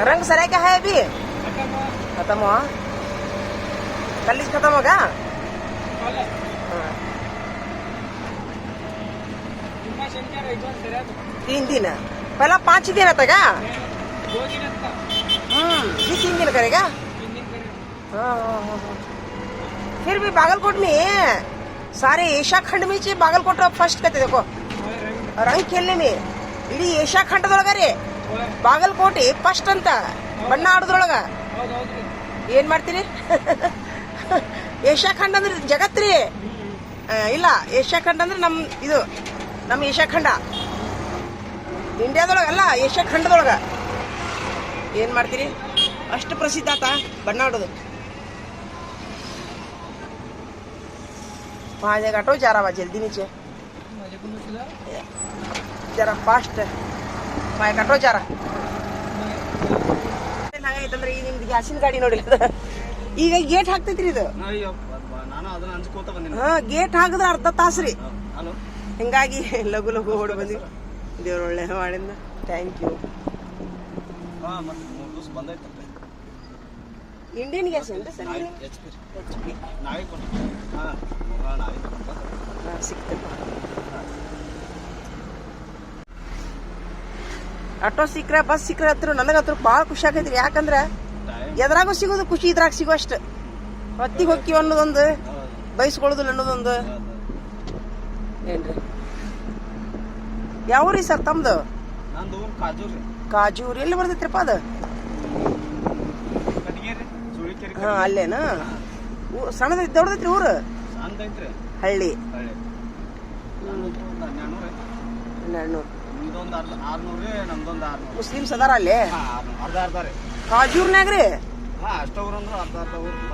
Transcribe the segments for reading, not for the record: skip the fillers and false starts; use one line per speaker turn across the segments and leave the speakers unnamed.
रंग सराय क्या है अभी? खत्म हुआ? कल खत्म होगा? हाँ। 3 दिन पहला 5 दिन आता का?
2 दिन आता.
ये 3 दिन करेगा?
3 दिन करेगा.
हाँ. फिर भी बागलकोट में सारे एशिया खंड में बागलकोट फर्स्ट कहते देखो रंग खेलने में इडी ಏಷ್ಯಾ ಖಂಡದೊಳಗರಿ ಬಾಗಲಕೋಟೆ ಫಸ್ಟ್ ಅಂತ ಬಣ್ಣ ಆಡೋದ್ರೊಳಗ ಏನ್ ಮಾಡ್ತೀರಿ ಏಷ್ಯಾ ಖಂಡ ಅಂದ್ರೆ ಜಗತ್ರಿ ಇಲ್ಲ ಏಷ್ಯಾ ಖಂಡ ಅಂದ್ರೆ ನಮ್ಮ ಏಷ್ಯಾ ಖಂಡ ಇಂಡಿಯಾದೊಳಗಲ್ಲ ಏಷ್ಯಾ ಖಂಡದೊಳಗ ಏನ್ ಮಾಡ್ತೀರಿ ಅಷ್ಟು ಪ್ರಸಿದ್ಧ ಆತ ಬಣ್ಣ ಆಡೋದು वहाँ घाटो जा रहा जल्दी नीचे जरा फास्ट वहाँ घाटो जा रहा ಹಾಗಾಯ್ತಂದ್ರೆ ಈಗ ನಿಮ್ದು ಗ್ಯಾಸಿನ ಗಾಡಿ ನೋಡಿಲ್ಲ ಈಗ ಗೇಟ್ ಹಾಕ್ತೈತ್ರಿ ಇದು ಹಾ ಗೇಟ್ ಹಾಕಿದ್ರೆ ಅರ್ಧ ತಾಸ್ರಿ ಹಿಂಗಾಗಿ ಲಘು ಲಘು ಓಡಿ ಬಂದ್ವಿ ದೇವ್ರ ಒಳ್ಳೆ ಮಾಡಿಂದ ಥ್ಯಾಂಕ್ ಯು ಇಂಡಿಯನ್ ಗ್ಯಾಸ್ ಏನ್ರಿ ಸರ್ HP ಸಿಕ್ತಪ್ಪ ಆಟೋ ಸಿಕ್ಕ್ರೆ ಬಸ್ ಸಿಕ್ಕ್ರೆ ಹತ್ರ ನನಗತ್ರ ಭಾಳ ಖುಷಿ ಆಗೈತ್ರಿ ಯಾಕಂದ್ರೆ ಎದ್ರಾಗೂ ಸಿಗೋದು ಖುಷಿ ಇದ್ರಾಗ ಸಿಗೋ ಅಷ್ಟು ಹೊತ್ತಿಗೆ ಹೊಕ್ಕಿವ ಅನ್ನೋದೊಂದು ಬಯಸ್ಕೊಳ್ಳೋದಿಲ್ಲ ಅನ್ನೋದೊಂದು ಏನ್ರಿ ಯಾವ್ರಿ ಸರ್ ತಮ್ದು ಕಾಜೂರ್ ಎಲ್ಲಿ ಬರ್ತೈತ್ರಿಪ್ಪ ಅದು ಹಾ ಅಲ್ಲೇನಾ ಸಣ್ಣದ ದೊಡ್ಡದೈತ್ರಿ ಊರು ಹಳ್ಳಿ 1200 ಮುಸ್ಲಿಮ್ಸ್ ಅದಾರ ಅಲ್ಲಿ ಕಾಜೂರ್ನಾಗ್ರಿ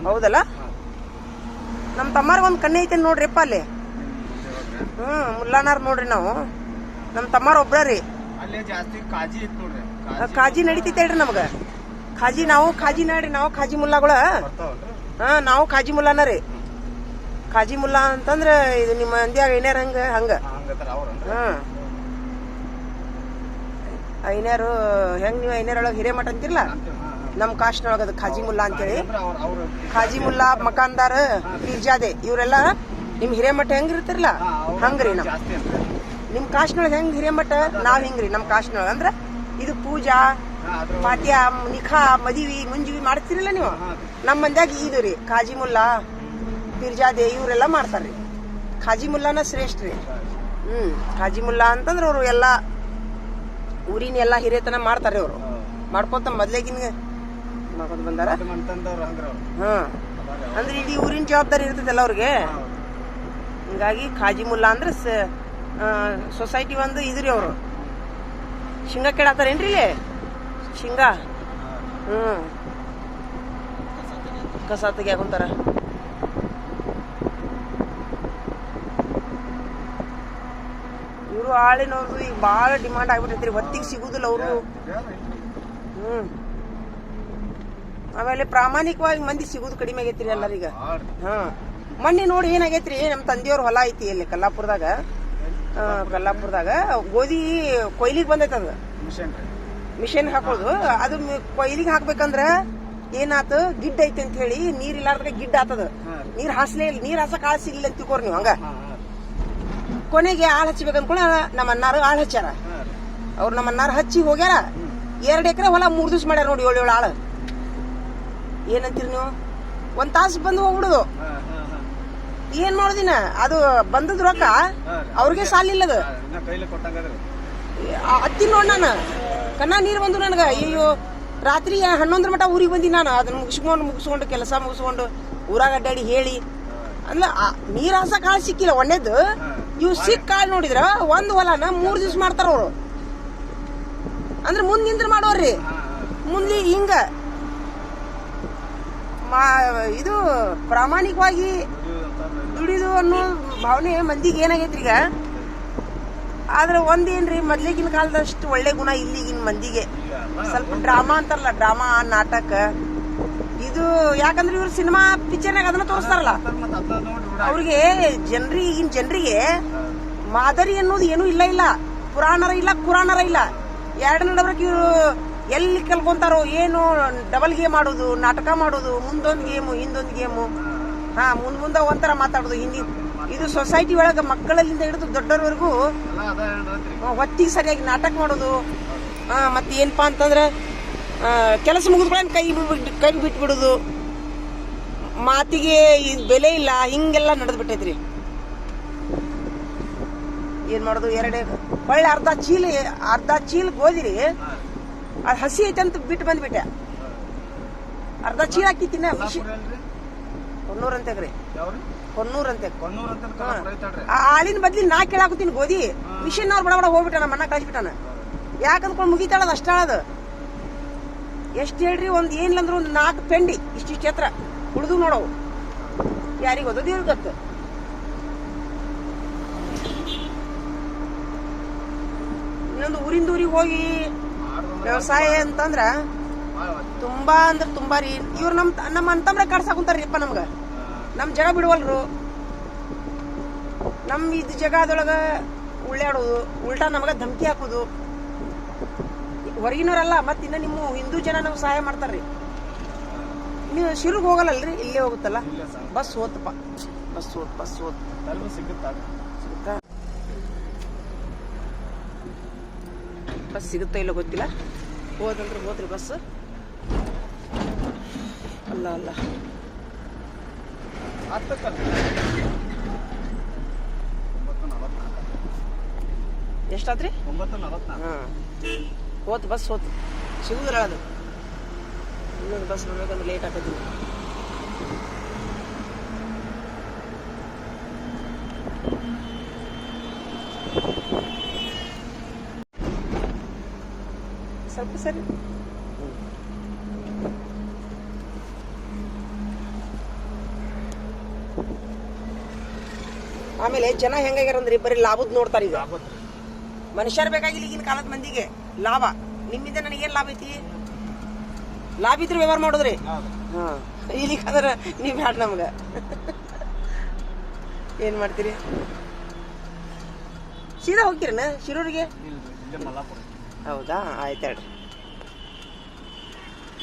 ಹೌದಲ್ಲ ನಮ್ ತಮ್ಮಾರ್ಗ ಒಂದ್ ಕಣ್ಣೆ ಐತೆ ನೋಡ್ರಿಪ್ಪ ಅಲ್ಲಿ ಮುಲ್ಲಾನಾರ್ ನೋಡ್ರಿ ನಾವು ನಮ್ ತಮ್ಮಾರ ಒಬ್ರಿ ಕಾಜಿ ನಡಿತೈತೆ ಹೇಳ್ರಿ ನಮ್ಗ ನಾವು ಖಾಜಿ ಮುಲ್ಲಾಗಳ ನಾವು ಖಾಜಿ ಮುಲ್ಲಾನ ರೀ ಖಾಜಿ ಮುಲ್ಲಾ ಅಂತಂದ್ರ ಇದು ನಿಮ್ಮ ಮಂದ್ಯಾಗ ಐನ್ಯಾರ ಹಂಗ ಐನ್ಯಾರು ಹೆಂಗ್ ನೀವು ಐನ್ಯಾರೊಳಗೆ ಹಿರೇಮಠ ಅಂತಿರ್ಲ ನಮ್ ಕಾಸ್ಟ್ನೊಳಗ ಅದು ಖಾಜಿ ಮುಲ್ಲಾ ಅಂತೇಳಿ ಖಾಜಿ ಮುಲ್ಲಾ ಮಕಾನ್ದಾರ್ ಪೀರ್ಜಾದೆ ಇವರೆಲ್ಲ ನಿಮ್ ಹಿರೇಮಠ ಹೆಂಗಿರ್ತಿರ್ಲ ಹಂಗ್ರಿ ನಿಮ್ ಕಾಸ್ಟ್ನೊಳಗೆ ಹೆಂಗ್ ಹಿರೇಮಠ ನಾವ್ ಹಿಂಗ್ರಿ ನಮ್ ಕಾಸ್ಟ್ನೊಳಗ ಅಂದ್ರ ಇದು ಪೂಜಾ ಪಾಟ್ಯ ನಿಖಾ ಮದಿವಿ ಮುಂಜಿವಿ ಮಾಡ್ತಿರಲ್ಲ ನೀವು ನಮ್ಮ ಮಂದ್ಯಾಗ ಇದು ರೀ ಖಾಜಿ ಮುಲ್ಲಾ ಪಿರ್ಜಾದೆ ಇವರೆಲ್ಲ ಮಾಡ್ತಾರ್ರಿ ಖಾಜಿ ಮುಲ್ಲಾನ ಶ್ರೇಷ್ಠ ರೀ ಖಾಜಿ ಮುಲ್ಲಾ ಅಂತಂದ್ರ ಅವ್ರು ಎಲ್ಲಾ ಊರಿನ ಎಲ್ಲಾ ಹಿರಿಯತನ ಮಾಡ್ತಾರ್ರಿ ಅವ್ರು ಮಾಡ್ಕೊತ ಮೊದ್ಲೇಗಿನ ಮಾಡ್ಕೊತ ಬಂದಾರ ಅಂದ್ರೆ ಇಡೀ ಊರಿನ ಜವಾಬ್ದಾರಿ ಇರ್ತದಲ್ಲ ಅವ್ರಿಗೆ ಹಿಂಗಾಗಿ ಖಾಜಿ ಮುಲ್ಲಾ ಅಂದ್ರೆ ಸೊಸೈಟಿ ಒಂದು ಇದ್ರಿ ಅವರು ಶೇಂಗಾ ಕೇಳಾತಾರೇನ್ರಿ ಇಲ್ಲಿ ಶೇಂಗಾ ಕಸ ತೆಗಿಯಾಕ ಕುಂತಾರ ಇವರು ಆಳಿನವ್ರದ್ದು ಈಗ ಬಾಳ ಡಿಮಾಂಡ್ ಆಗ್ಬಿಟ್ಟೈತ್ರಿ ಹೊತ್ತಿಗೆ ಸಿಗುದಿಲ್ಲ ಅವರು ಆಮೇಲೆ ಪ್ರಾಮಾಣಿಕವಾಗಿ ಮಂದಿ ಸಿಗುದು ಕಡಿಮೆ ಆಗೈತ್ರಿ ಎಲ್ಲರೀಗ ಮೊನ್ನೆ ನೋಡಿ ಏನಾಗೈತ್ರಿ ನಮ್ ತಂದೆಯವ್ರ ಹೊಲ ಐತಿ ಇಲ್ಲಿ ಕಲ್ಲಾಪುರದಾಗ ಗೋಧಿ ಕೊಯ್ಲಿಗೆ ಬಂದೈತ ಅದ ಮಿಷನ್ ಹಾಕೋದು ಅದು ಕೊಯ್ಲಿಗೆ ಹಾಕ್ಬೇಕಂದ್ರ ಏನಾತ ಗಿಡ್ಡ ಐತಿ ಅಂತ ಹೇಳಿ ನೀರ್ ಇಲ್ಲಾರ್ದಾಗ ಗಿಡ್ಡ ಆತದ ನೀರ್ ಹಾಸಕ್ ಆಳ್ ಸಿಗ್ಲಿಲ್ಲ ಅಂತ ತಿಳ್ಕೋರ್ ನೀವು ಹಂಗ ಕೊನೆಗೆ ಆಳ್ ಹಚ್ಚಿಬೇಕು ಅನ್ಕೊಂಡ ನಮ್ಮ ಅನ್ನಾರು ಆಳ್ ಹಚ್ಚಾರ ಅವ್ರು ನಮ್ಮ ಅನ್ನಾರು ಹಚ್ಚಿ ಹೋಗ್ಯಾರ 2 ಎಕರೆ ಹೊಲ 3 ದಿವ್ಸ ಮಾಡ್ಯಾರ ನೋಡಿ 7 ಆಳ್ ಏನಂತೀರಿ ನೀವು 1 ತಾಸು ಬಂದು ಹೋಗ್ಬಿಡುದು ಏನ್ ಮಾಡೋದಿನ ಅದು ಬಂದದ್ ರೊಕ್ಕ ಅವ್ರಿಗೆ ಸಾಲಿಲ್ಲದ ಹತ್ತಿ ನೋಡ್ ನಾನು ಕನ್ನ ನೀರ್ ಬಂದು ನನಗ ಅಯ್ಯೋ ರಾತ್ರಿ 11 ಮಟ ಊರಿಗೆ ಬಂದಿ ನಾನು ಅದನ್ನ ಮುಗಿಸ್ಕೊಂಡು ಕೆಲಸ ಮುಗಿಸ್ಕೊಂಡು ಊರಾಗ ಅಡ್ಡಾಡಿ ಹೇಳಿ ಅಂದ್ರ ನೀರ್ ಹಾಸ ಕಾಳು ಸಿಕ್ಕಿಲ್ಲ ಒಣ್ಣೆದ್ದು ಇವ್ ಸಿಕ್ ಕಾಳು ನೋಡಿದ್ರ ಒಂದ್ ಹೊಲನ 3 ದಿವ್ಸ ಮಾಡ್ತಾರ ಅವ್ರು ಅಂದ್ರ ಮುಂದ್ ನಿಂದ್ರ ಮಾಡೋರ್ರಿ ಮುಂದೆ ಹಿಂಗ ಇದು ಪ್ರಾಮಾಣಿಕವಾಗಿ ದುಡಿದು ಅನ್ನೋ ಭಾವನೆ ಮಂದಿಗೆ ಏನಾಗೈತ್ರಿ ಈಗ ಆದ್ರೆ ಒಂದೇನ್ರಿ ಮೊದ್ಲಿಗಿನ ಕಾಲದಷ್ಟು ಒಳ್ಳೆ ಗುಣ ಇಲ್ಲಿಗಿನ ಮಂದಿಗೆ ಸ್ವಲ್ಪ ಡ್ರಾಮಾ ಅಂತಾರಲ್ಲ ಡ್ರಾಮಾ ನಾಟಕ ಇದು ಯಾಕಂದ್ರೆ ಇವ್ರು ಸಿನಿಮಾ ಪಿಕ್ಚರ್ನಾಗ ಅದನ್ನ ತೋರಿಸ್ತಾರಲ್ಲ ಅವ್ರಿಗೆ ಈಗಿನ ಜನರಿಗೆ ಮಾದರಿ ಅನ್ನೋದು ಏನೂ ಇಲ್ಲ ಪುರಾಣರ ಇಲ್ಲ ಕುರಾಣರ ಇಲ್ಲ 2 ನಡಬರಕ್ಕೆ ಇವರು ಎಲ್ಲಿ ಕಲ್ಕೊಂತಾರೋ ಏನು ಡಬಲ್ ಗೇಮ್ ಆಡೋದು, ನಾಟಕ ಮಾಡೋದು, ಮುಂದೊಂದು ಗೇಮು ಹಿಂದೊಂದು ಗೇಮು, ಮುಂದೆ ಒಂಥರ ಮಾತಾಡೋದು ಹಿಂದಿ. ಇದು ಸೊಸೈಟಿ ಒಳಗೆ ಮಕ್ಕಳಲ್ಲಿಂದ ಹಿಡಿದು ದೊಡ್ಡವರೆಗೂ ಹೊತ್ತಿಗೆ ಸರಿಯಾಗಿ ನಾಟಕ ಮಾಡೋದು. ಮತ್ತೆ ಏನಪ್ಪಾ ಅಂತಂದ್ರೆ ಕೆಲಸ ಮುಗಿದ್ಕೊಳ್ಳಿ ಕೈ ಬಿಟ್ಬಿಡೋದು, ಮಾತಿಗೆ ಬೆಲೆ ಇಲ್ಲ, ಹಿಂಗೆಲ್ಲ ನಡೆದು ಬಿಟ್ಟೈತ್ರಿ. ಏನ್ ಮಾಡೋದು, ಹೊಳ್ಳಿ ಅರ್ಧ ಚೀಲ ಗೋದಿರಿ ಅದು ಹಸಿ ಐತೆ ಅಂತ ಬಿಟ್ಟು ಬಂದ್ಬಿಟ್ಟೆ. ಅರ್ಧ ಚೀಲ ಹಾಕಿತ್ತಿನ ಹೊನ್ನೂರ್ ಅಂತೆಗ್ರಿ, ಹೊನ್ನೂರ್ ಅಂತೆ. ಹಾಲಿನ ಬದ್ಲಿ ನಾ ಕೇಳಾಕತ್ತೀನಿ ಗೋಧಿ. ಮಿಷಿನ್ ಅವ್ರು ಬಡ ಹೋಗ್ಬಿಟ್ಟ, ನಮ್ಮ ಅಣ್ಣ ಕಳಿಸ್ಬಿಟ್ಟಾನ. ಯಾಕಂದ್ಕೊಂಡು ಮುಗಿತಾಳದ ಅಷ್ಟಾಳದ. ಎಷ್ಟು ಹೇಳ್ರಿ, ಒಂದ್ ಏನಿಲ್ಲ ಅಂದ್ರೆ ಒಂದು 4 ಪೆಂಡಿ ಇಷ್ಟಿಷ್ಟು ಎತ್ತರ ಉಳಿದು ನೋಡವು. ಯಾರಿಗೆ ಓದೋದು ಇವ್ರಿಗೆ ಗೊತ್ತು. ಇನ್ನೊಂದು ಊರಿಂದ ಊರಿಗೆ ಹೋಗಿ ವ್ಯವಸಾಯ ಅಂತಂದ್ರ ತುಂಬಾ ಅಂದ್ರೆ ತುಂಬಾ ರೀ. ಇವ್ರು ನಮ್ಮ ಅಂತಂಬ್ರ ಕಾಡ್ಸಾಕುಂತಾರ್ರಿಪ್ಪ ನಮ್ಗ. ನಮ್ ಜಾಗ ಬಿಡುವಲ್ರು. ನಮ್ ಇದು ಜಾಗದೊಳಗ ಉಳ್ಳಾಡೋದು, ಉಲ್ಟಾ ನಮಗ ಧಮಕಿ ಹಾಕೋದು. ಹೊರಗಿನವರಲ್ಲ, ಮತ್ತಿನ್ನ ನಿಮ್ಮ ಹಿಂದೂ ಜನ ನಮ್ಗೆ ಸಹಾಯ ಮಾಡ್ತಾರ್ರಿ. ನೀವು ಶಿರುಗ್ ಹೋಗಲ್ಲಲ್ರಿ, ಇಲ್ಲೇ ಹೋಗುತ್ತಲ್ಲ. ಬಸ್ ಹೋತಪ್ಪ, ಬಸ್ ಹೋತ್ ಬಸ್ ಸಿಗುತ್ತಾ ಇಲ್ಲ ಗೊತ್ತಿಲ್ಲ. ಹೋದಂದ್ರೆ ಹೋದ್ರಿ ಬಸ್. ಅಲ್ಲ ಎಷ್ಟಾದ್ರಿ? 9:44. ಹೋತ್ ಬಸ್ ಹೋತ್, ಸಿಗುದಿಲ್ಲ ಅದು. ಇನ್ನೊಂದು ಬಸ್ ಬರ್ಬೇಕಂದ್ರೆ ಲೇಟ್ ಆಗ್ತದೆ. ಸ್ವಲ್ಪ ಸರಿ. ಆಮೇಲೆ ಜನ ಹೆಂಗಾಗ್ಯಾರಂದ್ರಿ, ಬರೀ ಲಾಭದ್ ನೋಡ್ತಾರ. ಈಗ ಮನುಷ್ಯರ್ ಬೇಕಾಗಿಲ್ಲ ಈಗಿನ ಕಾಲದ ಮಂದಿಗೆ. ಲಾಭ ನಿಮ್ಮಿಂದ ನನಗೇನ್ ಲಾಭ ಐತಿ? ಲಾಭ ಇದ್ರೆ ವ್ಯವಹಾರ ಮಾಡೋದ್ರಿ. ಇಲ್ಲಿಗಾದ್ರ ನೀವ್ ಬ್ಯಾಡ ನಮ್ಗ. ಏನ್ ಮಾಡ್ತೀರಿ? ಸೀದಾ ಹೋಗ್ತೀರನ ಶಿರೂರಿಗೆ? ಹೌದಾ, ಆಯ್ತು ಹೇಳ್ರಿ.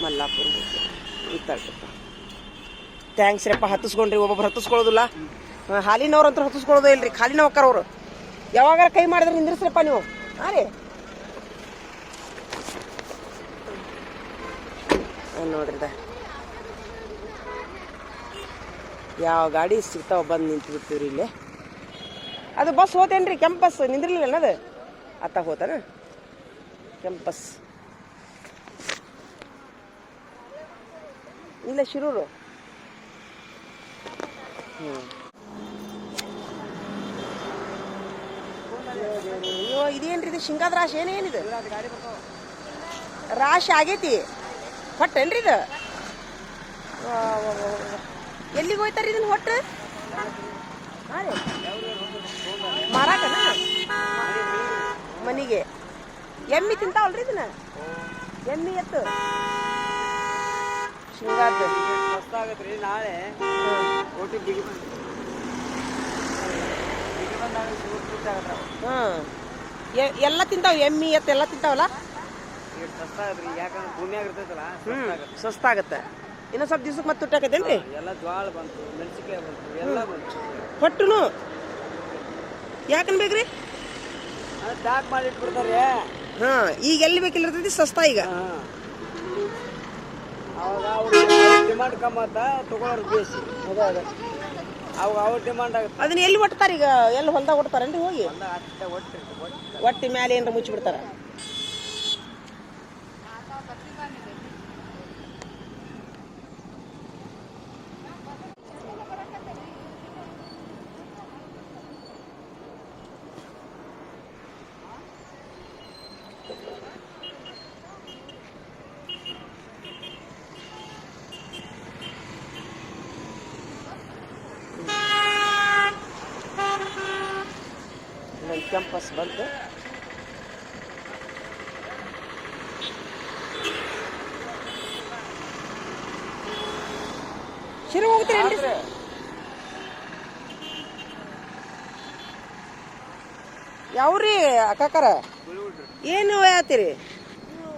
ಮಲ್ಲಾಪುರ ಇತ್ತಲ್ರಿಪ್ಪ. ಥ್ಯಾಂಕ್ಸ್ ರೀಪ್ಪ, ಹತ್ತಿಸ್ಕೊಂಡ್ರಿ. ಒಬ್ಬೊಬ್ರು ಹತ್ತಿಸ್ಕೊಳ್ಳೋದಿಲ್ಲ. ಹಾಲಿನವ್ರಂತೂ ಹತ್ತಿಸ್ಕೊಳ್ಳೋದು ಇಲ್ರಿ, ಖಾಲಿನ ಹೋಗ್ತಾರ ಅವ್ರು. ಯಾವಾಗಾರ ಕೈ ಮಾಡಿದ್ರೆ ನಿಂದ್ರಿಸ್ರಪ್ಪ ನೀವು. ರೀ ನೋಡ್ರಿದ ಯಾವ ಗಾಡಿ ಸಿಗ್ತಾವ ಬಂದು ನಿಂತು ಬಿಡ್ತೀವ್ರಿ ಇಲ್ಲೇ. ಅದು ಬಸ್ ಹೋತೇನ್ರಿ, ಕೆಂಪ್ ಬಸ್ ನಿಂದಿರ್ಲಿಲ್ಲ ಅನ್ನೋದು. ಅತ್ತ ಹೋತಾನ ಕೆಂಪ್ ಬಸ್. ಇಲ್ಲ ಶಿರೂರು. ಅಯ್ಯೋ ಇದೇನ್ರಿ, ಇದು ಶೇಂಗಾದ ರಾಶಿ ಏನೇನಿದು? ರಾಶಿ ಆಗೈತಿ ಹೊಟ್ಟೇನ್ರಿ ಇದು? ಎಲ್ಲಿಗೆ ಹೋಯ್ತಾರ ಇದನ್ನ ಹೊಟ್ಟು? ಮಾರಾಕನ ಮನಿಗೆ. ಎಮ್ಮಿ ತಿಂತಾವಲ್ರಿ ಇದನ್ನ? ಎಮ್ಮಿ ಎತ್ತು ಶೇಂಗಾದ
ಆಗತ್ರಿ. ನಾಳೆ
ಎಲ್ಲ ತಿಂತಾವ, ಎಮ್ಮಿ ಎತ್ತು ಎಲ್ಲ ತಿಂತಾವಲ್ಲ.
ಯಾಕಂದ್ರೆ ಭೂಮಿಯಾಗ ಇರ್ತೈತಲ್ಲ,
ಸಸ್ತಾಗತ್ತೆ. ಇನ್ನೊಂದ್ ಸ್ವಲ್ಪ ದಿವ್ಸಕ್ಕೆ ಮತ್ತೆ ತುಟ್ಟಾಕತ್ತೇನ್ರಿ?
ಎಲ್ಲ ಜ್ವಾಳ ಬಂತು, ಮೆಣಸಿಕಾಯಿ ಬಂತು, ಎಲ್ಲ ಬಂತು.
ಹೊಟ್ಟುನು ಯಾಕನ್ ಬೇಕ್ರಿ?
ಪ್ಯಾಕ್ ಮಾಡಿ ಇಟ್ಬಿಡ್ತಾರೆ.
ಈಗ ಎಲ್ಲಿ ಬೇಕಿಲ್ಲರ್ತೈತಿ ಸಸ್ತಾ ಈಗ.
ಅವಾಗ ಅವ್ರ ಡಿಮಾಂಡ್ ಕಮ್ಮತ್ತ, ತಗೊಳ್ಳೋರು ಬೇಸಿ. ಅವಾಗ ಅವ್ರ ಡಿಮಾಂಡ್ ಆಗುತ್ತೆ.
ಅದನ್ನ ಎಲ್ಲಿ ಒಟ್ತಾರ ಈಗ? ಎಲ್ಲಿ ಹೊಲ್ದಾಗ ಒಟ್ತಾರೇನ್ರಿ? ಹೋಗಿ ಒಟ್ಟಿ ಮ್ಯಾಲೆ ಏನಾರ ಮುಚ್ಚಿಬಿಡ್ತಾರ. ಕ್ಯಾಂಪಸ್ ಬಂತು. ಶಿರು ಹೋಗ್ತೀರೇನ್ರಿ? ಯಾವ್ರಿ ಕಾಕಾರ? ಏನು ಹೇಳ್ತೀರಿ?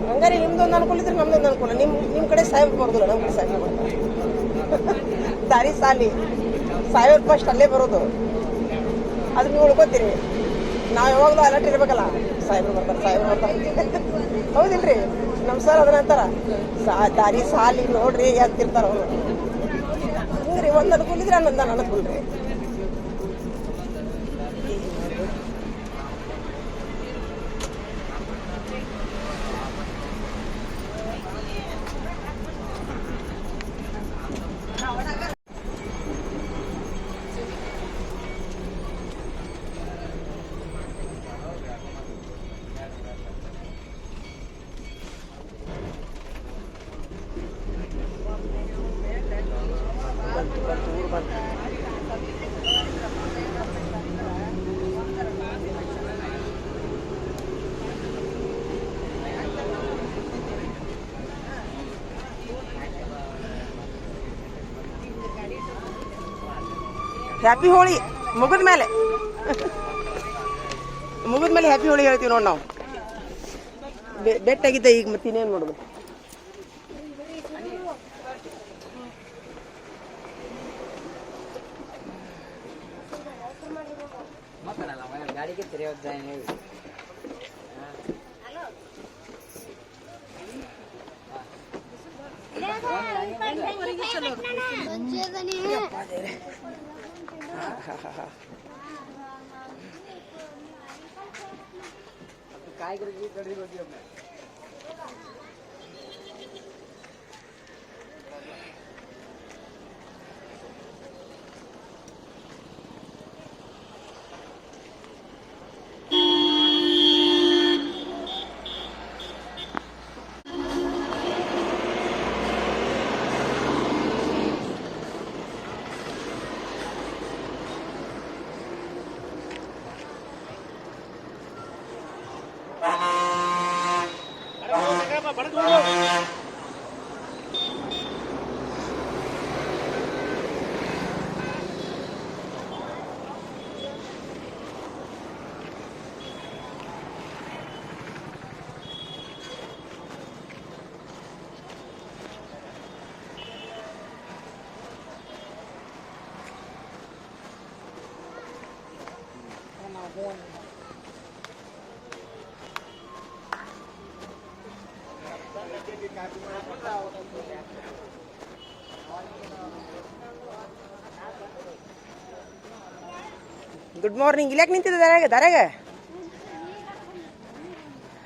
ಹಂಗ ಹಂಗಾರೆ ನಿಮ್ದೊಂದು ಅನುಕೂಲ ಇದ್ರೆ ನಮ್ದೊಂದು ಅನುಕೂಲ. ನಿಮ್ಮ ಕಡೆ ಸಾಹೇಬ್ ಬರೋದಿಲ್ಲ, ನಮ್ಮ ಕಡೆ ಸಾಹೇಬ್ ಬರ್ತಾರೆ. ದಾರಿ ಸಾಲಿ ಸಾಹೇಬ್ ಫಸ್ಟ್ ಅಲ್ಲೇ ಬರೋದು, ಅದು ನೀವು ಉಳ್ಕೋತೀರಿ. ನಾವು ಯಾವಾಗಲೂ ಅಲರ್ಟ್ ಇರ್ಬೇಕಲ್ಲ, ಸಾಹೇಬ್ರು ಬರ್ತಾರೆ. ಹೌದಿಲ್ರಿ? ನಮ್ಮ ಸರ್ ಅದನ್ನ ಅಂತಾರ, ದಾರಿ ಸಾಲಿ ನೋಡ್ರಿ ಅಂತಿರ್ತಾರ ಅವರು. ಹಿಂಗ್ರಿ, ಒಂದು ಅನುಕೂಲ ಇದ್ರೆ ಅನ್ನೊಂದು ಅನುಕೂಲ ರೀ. ಹ್ಯಾಪಿ ಹೋಳಿ ಮುಗಿದ ಮೇಲೆ ಹ್ಯಾಪಿ ಹೋಳಿ ಹೇಳ್ತೀವಿ ನೋಡಿ ನಾವು. ಬೆಟ್ಟಾಗಿದ್ದೆ ಈಗ ಮತ್ತೆ ಇನ್ನೇನು ಮಾಡೋದು.
ಗಾಡಿಗೆ ತೆರೆಯೋದು ಕಾಯಿಗರಿಗೆ ಕಡಿಮೆ ಹೋಗಿ
ಗುಡ್ ಮಾರ್ನಿಂಗ್. ಇಲ್ಯಾಕೆ ನಿಂತಿದ್ದೆ ದಾರ್ಯಾಗ?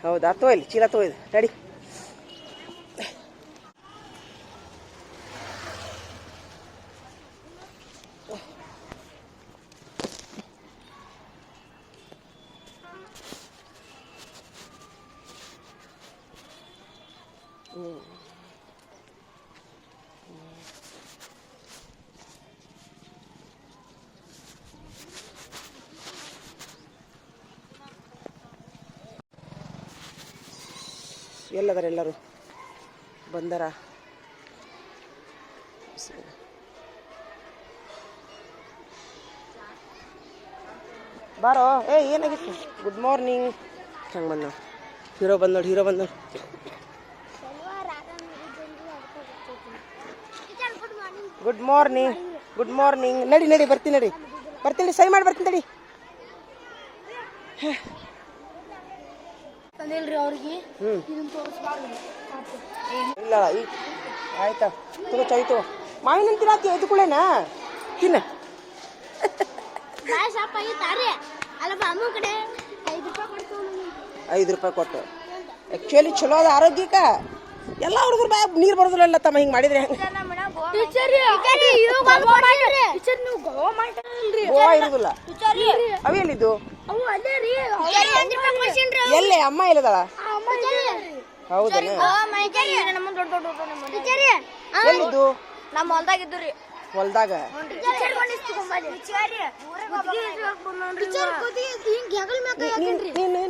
ಹೌದಾ, ತೋಯ್ಲಿ ಚೀಲ ತೋಯ್ದು ತಡಿ. ಎಲ್ಲದಾರ ಎಲ್ಲರೂ ಬಂದಾರ. ಬಾರೋ. ಏನಾಗಿತ್ತು? Good morning. ಹಂಗೆ ಬಂದ ಹೀರೋ ಬಂದ್ ನೋಡಿ. Good morning. ನಡಿ ಬರ್ತೀನಿ ಸೈ ಮಾಡಿ ಬರ್ತೀನಿ ತಡಿ. ಇಲ್ಲ ಈಗ ಆಯ್ತಾ, ತಗೋ ಚಾಯ್ ತಗೋ. ಮಾವಿನ ತಿನ್ನಾತಿ ಇದು ಕೂಡೇನಾ ತಿನ್ನ. 5 ರೂಪಾಯಿ ಕೊಟ್ಟು ಆ್ಯಕ್ಚುಲಿ ಚಲೋ ಅದ ಆರೋಗ್ಯಕ್ಕೆ. ಎಲ್ಲ ಹುಡುಗರು ಬಾಯ ನೀರು ಬರೋದಿಲ್ಲ ತಮ್ಮ, ಹಿಂಗೆ ಮಾಡಿದ್ರೆ ಹೆಂಗೆ? ಗೋವಾ ಇರುದಿಲ್ಲ. ಅವೆಲ್ಲಿದ್ದು? ಎಲ್ಲೇ ಅಮ್ಮ ಎಲ್ಲದಾಳ? ಹೌದಾ? ಎಲ್ಲಿದ್ದು?
ನಮ್ಮ ಹೊಲ್ದಾಗಿದ್ದು ರೀ.
ಹೊಲ್ದಾಗ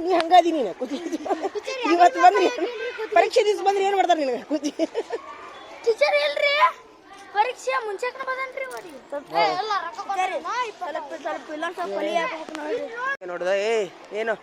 ನೀ ಹಂಗಾದಿ ನೀನು ಕುದಿ. ಇವತ್ತು ಬಂದ್ರಿ ಪರೀಕ್ಷೆ ದಿವಸ ಬಂದ್ರಿ ಏನ್ ಮಾಡ್ತಾರ ನಿನಗೆ ಕುದಿ?
ಟೀಚರ್ ಇಲ್ರಿ, ಪರೀಕ್ಷೆ ಮುಂಚೆ ಬಂದನ್ರಿ.
ನೋಡ್ದ ಏನು